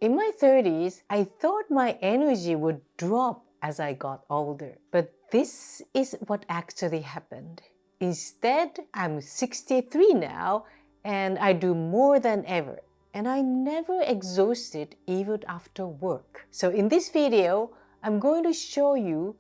In my 30s, I thought my energy would drop as I got older. But this is what actually happened. Instead, I'm 63 now and I do more than ever. And I never exhausted even after work. So in this video, I'm going to show you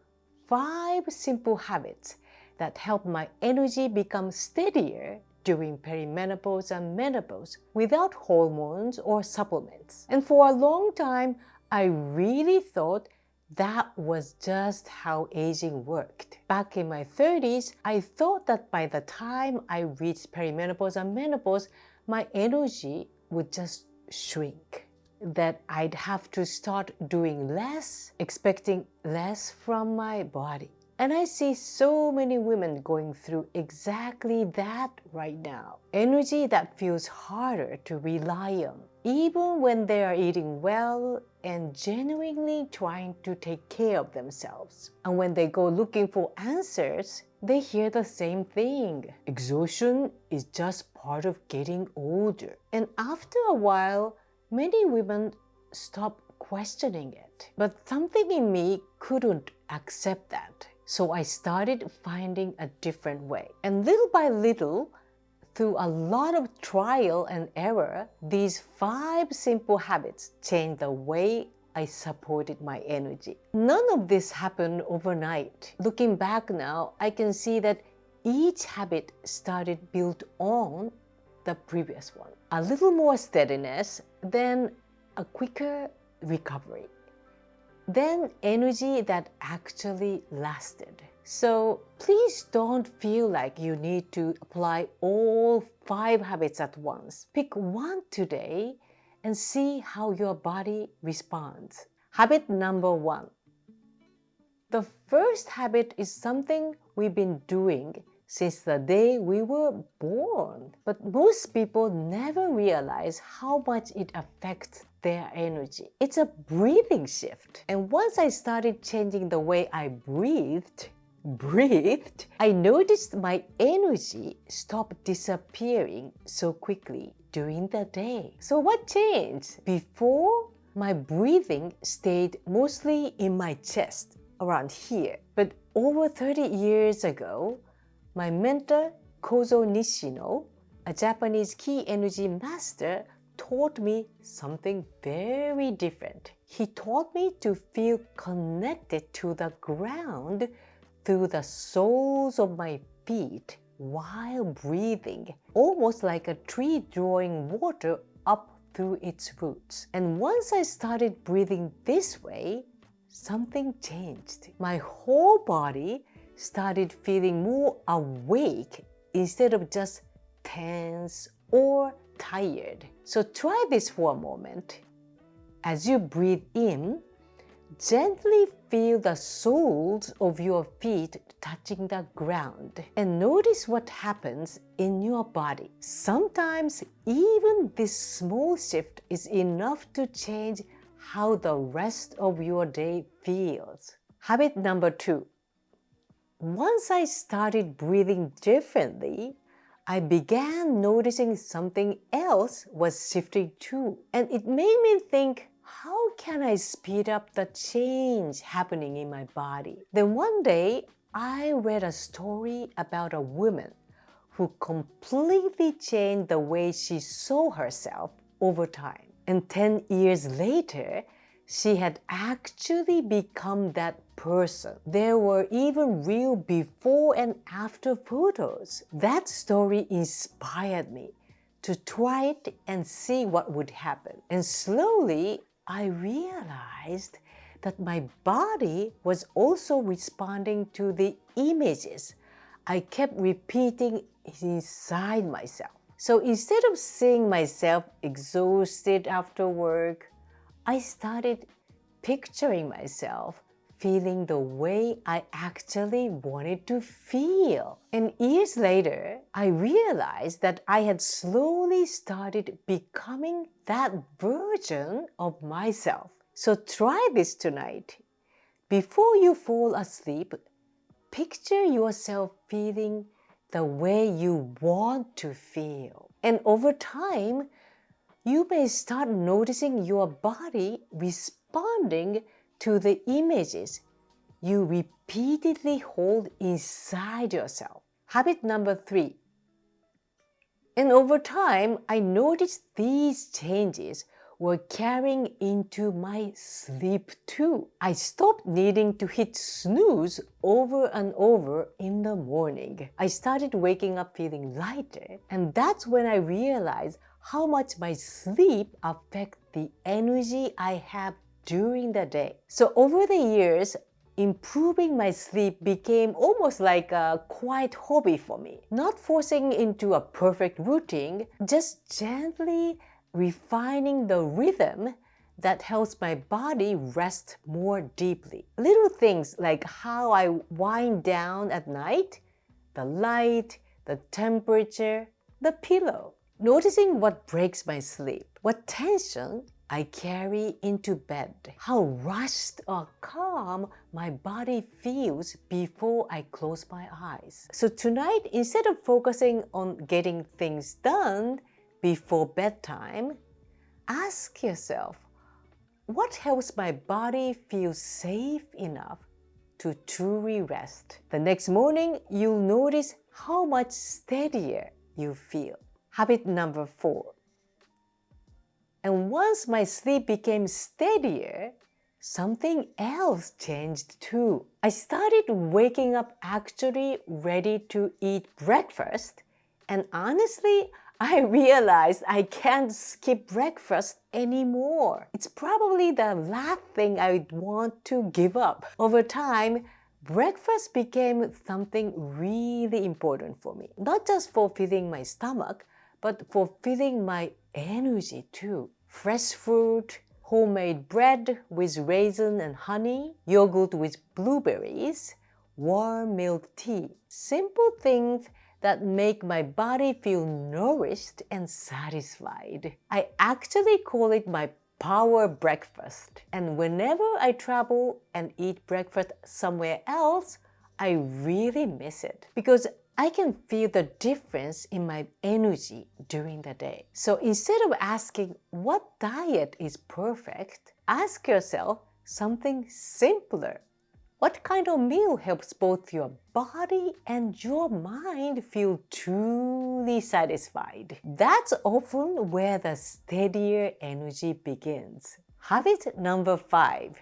5 simple habits that help my energy become steadier during perimenopause and menopause without hormones or supplements. And for a long time, I really thought that was just how aging worked. Back in my 30s, I thought that by the time I reached perimenopause and menopause, my energy would just shrink. That I'd have to start doing less, expecting less from my body. And I see so many women going through exactly that right now. Energy that feels harder to rely on, even when they are eating well and genuinely trying to take care of themselves. And when they go looking for answers, they hear the same thing. Exhaustion is just part of getting older. And after a while, many women stop questioning it. But something in me couldn't accept that. So I started finding a different way. And little by little, through a lot of trial and error, these 5 simple habits changed the way I supported my energy. None of this happened overnight. Looking back now, I can see that each habit started built on the previous one. A little more steadiness, then a quicker recovery. Then energy that actually lasted. So please don't feel like you need to apply all 5 habits at once. Pick one today and see how your body responds. Habit number 1. The first habit is something we've been doing since the day we were born. But most people never realize how much it affects their energy. It's a breathing shift. And once I started changing the way I breathed, I noticed my energy stopped disappearing so quickly during the day. So what changed? Before, my breathing stayed mostly in my chest, around here. But over 30 years ago, my mentor, Kozo Nishino, a Japanese key energy master, taught me something very different. He taught me to feel connected to the ground through the soles of my feet while breathing, almost like a tree drawing water up through its roots. And once I started breathing this way, something changed. My whole body started feeling more awake instead of just tense or tired. So try this for a moment. As you breathe in, gently feel the soles of your feet touching the ground and notice what happens in your body. Sometimes even this small shift is enough to change how the rest of your day feels. Habit number 2. Once I started breathing differently, I began noticing something else was shifting too. And it made me think, how can I speed up the change happening in my body? Then one day, I read a story about a woman who completely changed the way she saw herself over time. And 10 years later, she had actually become that person. There were even real before and after photos. That story inspired me to try it and see what would happen. And slowly, I realized that my body was also responding to the images I kept repeating inside myself. So instead of seeing myself exhausted after work, I started picturing myself feeling the way I actually wanted to feel. And years later, I realized that I had slowly started becoming that version of myself. So try this tonight. Before you fall asleep, picture yourself feeling the way you want to feel. And over time, you may start noticing your body responding to the images you repeatedly hold inside yourself. Habit number 3. And over time, I noticed these changes were carrying into my sleep too. I stopped needing to hit snooze over and over in the morning. I started waking up feeling lighter, and that's when I realized how much my sleep affects the energy I have during the day. So over the years, improving my sleep became almost like a quiet hobby for me. Not forcing into a perfect routine, just gently refining the rhythm that helps my body rest more deeply. Little things like how I wind down at night, the light, the temperature, the pillow. Noticing what breaks my sleep, what tension I carry into bed, how rushed or calm my body feels before I close my eyes. So tonight, instead of focusing on getting things done before bedtime, ask yourself, what helps my body feel safe enough to truly rest? The next morning, you'll notice how much steadier you feel. Habit number 4. And once my sleep became steadier, something else changed too. I started waking up actually ready to eat breakfast, and honestly, I realized I can't skip breakfast anymore. It's probably the last thing I'd want to give up. Over time, breakfast became something really important for me. Not just for filling my stomach, but for filling my energy too. Fresh fruit, homemade bread with raisin and honey, yogurt with blueberries, warm milk tea. Simple things that make my body feel nourished and satisfied. I actually call it my power breakfast. And whenever I travel and eat breakfast somewhere else, I really miss it because I can feel the difference in my energy during the day. So instead of asking what diet is perfect, ask yourself something simpler. What kind of meal helps both your body and your mind feel truly satisfied? That's often where the steadier energy begins. Habit number 5.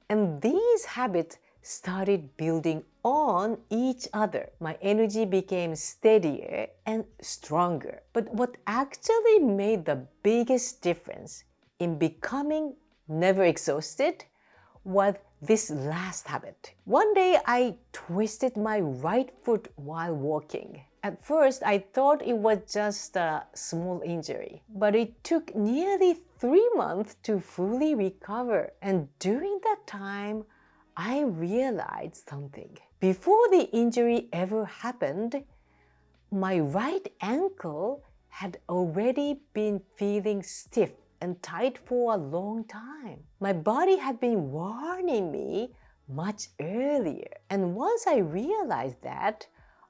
And these habits started building on each other. My energy became steadier and stronger. But what actually made the biggest difference in becoming never exhausted was this last habit. One day I twisted my right foot while walking. At first, I thought it was just a small injury, but it took nearly 3 months to fully recover. And during that time, I realized something. Before the injury ever happened, my right ankle had already been feeling stiff and tight for a long time. My body had been warning me much earlier. And once I realized that,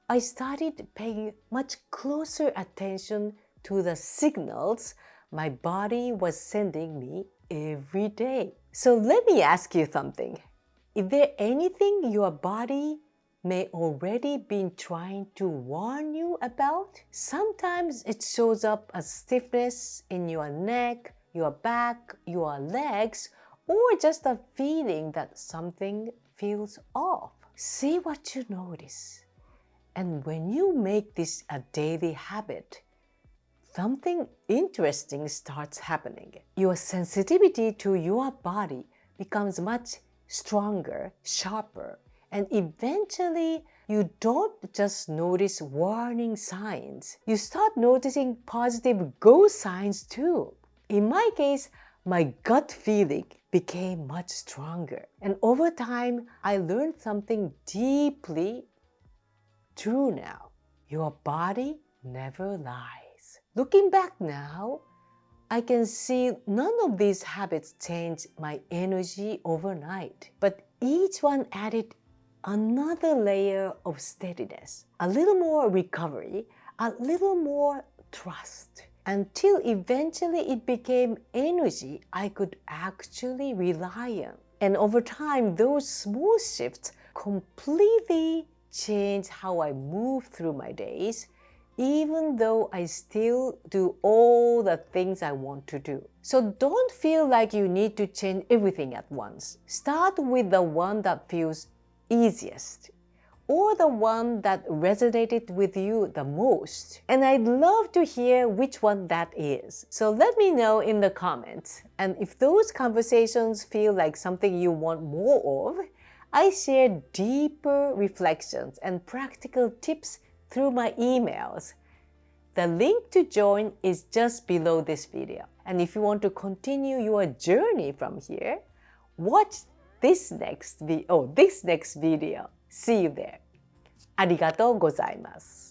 I started paying much closer attention to the signals my body was sending me every day. So let me ask you something. Is there anything your body may already been trying to warn you about? Sometimes it shows up as stiffness in your neck, your back, your legs, or just a feeling that something feels off. See what you notice. And when you make this a daily habit, something interesting starts happening. Your sensitivity to your body becomes much stronger, sharper, and eventually you don't just notice warning signs. You start noticing positive go signs too. In my case, my gut feeling became much stronger. And over time, I learned something deeply true now. Your body never lies. Looking back now, I can see none of these habits changed my energy overnight, but each one added another layer of steadiness, a little more recovery, a little more trust. until eventually it became energy I could actually rely on. And over time, those small shifts completely changed how I move through my days, even though I still do all the things I want to do. So don't feel like you need to change everything at once. Start with the one that feels easiest, or the one that resonated with you the most. And I'd love to hear which one that is. So let me know in the comments. And if those conversations feel like something you want more of, I share deeper reflections and practical tips through my emails. The link to join is just below this video. And if you want to continue your journey from here, watch this next video. See you there. ありがとうございます。